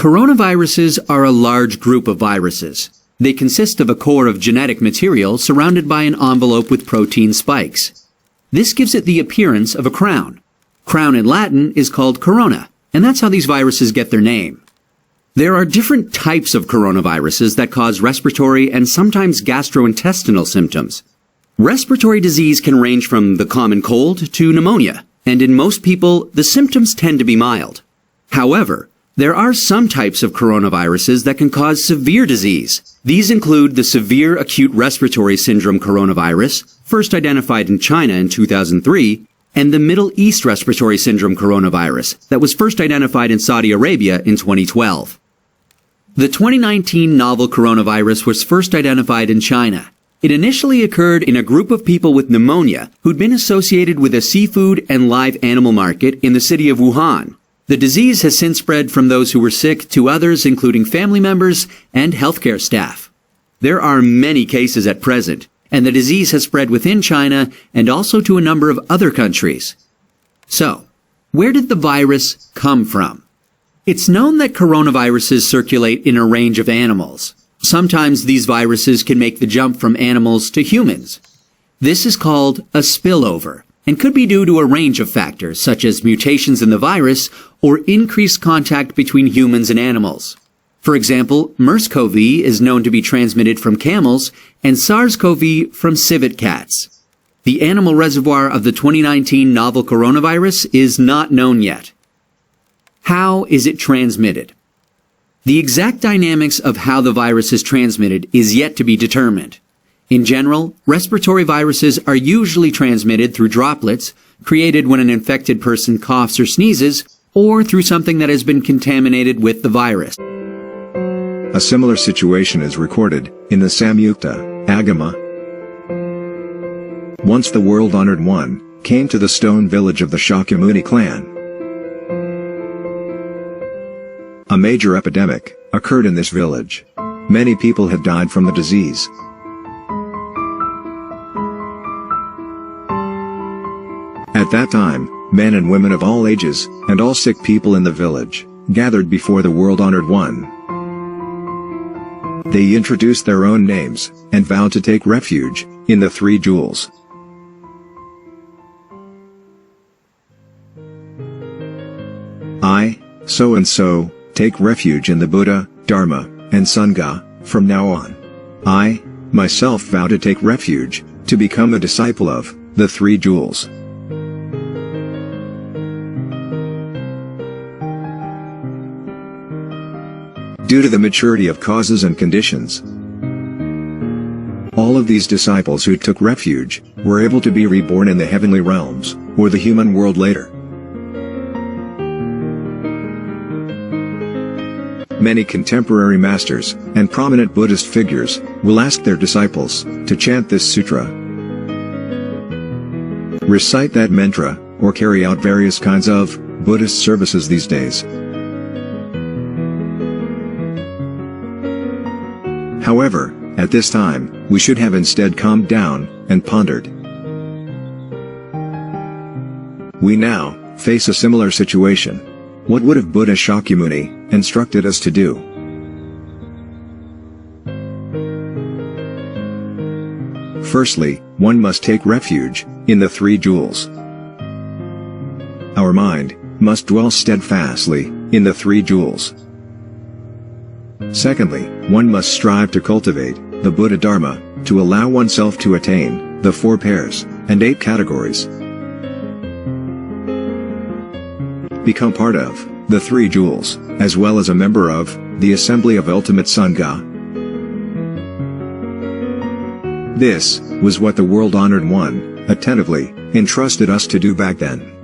Coronaviruses are a large group of viruses. They consist of a core of genetic material surrounded by an envelope with protein spikes. This gives it the appearance of a crown. Crown in Latin is called corona, and that's how these viruses get their name. There are different types of coronaviruses that cause respiratory and sometimes gastrointestinal symptoms. Respiratory disease can range from the common cold to pneumonia, and in most people, the symptoms tend to be mild. However, there are some types of coronaviruses that can cause severe disease. These include the severe acute respiratory syndrome coronavirus, first identified in China in 2003, and the Middle East respiratory syndrome coronavirus that was first identified in Saudi Arabia in 2012. The 2019 novel coronavirus was first identified in China. It initially occurred in a group of people with pneumonia who'd been associated with a seafood and live animal market in the city of Wuhan. The disease has since spread from those who were sick to others, including family members and healthcare staff. There are many cases at present, and the disease has spread within China and also to a number of other countries. So, where did the virus come from? It's known that coronaviruses circulate in a range of animals. Sometimes these viruses can make the jump from animals to humans. This is called a spillover, and could be due to a range of factors such as mutations in the virus or increased contact between humans and animals. For example, MERS-CoV is known to be transmitted from camels and SARS-CoV from civet cats. The animal reservoir of the 2019 novel coronavirus is not known yet. How is it transmitted? The exact dynamics of how the virus is transmitted is yet to be determined. In general, respiratory viruses are usually transmitted through droplets created when an infected person coughs or sneezes, or through something that has been contaminated with the virus. A similar situation is recorded in the Samyukta Agama. Once the world-honored one came to the stone village of the Shakyamuni clan. A major epidemic occurred in this village. Many people had died from the disease. At that time, men and women of all ages, and all sick people in the village, gathered before the world-honored one. They introduced their own names, and vowed to take refuge in the three jewels. I, so-and-so, take refuge in the Buddha, Dharma, and Sangha, from now on. I, myself vow to take refuge, to become a disciple of the three jewels. Due to the maturity of causes and conditions, all of these disciples who took refuge were able to be reborn in the heavenly realms, or the human world later. Many contemporary masters and prominent Buddhist figures will ask their disciples to chant this sutra, recite that mantra, or carry out various kinds of Buddhist services these days. However, at this time, we should have instead calmed down and pondered. We now face a similar situation. What would have Buddha Shakyamuni instructed us to do? Firstly, one must take refuge in the three jewels. Our mind must dwell steadfastly in the three jewels. Secondly, one must strive to cultivate the Buddha Dharma to allow oneself to attain the 4 pairs and 8 categories. Become part of the three jewels, as well as a member of the Assembly of Ultimate Sangha. This was what the world-honored one attentively entrusted us to do back then.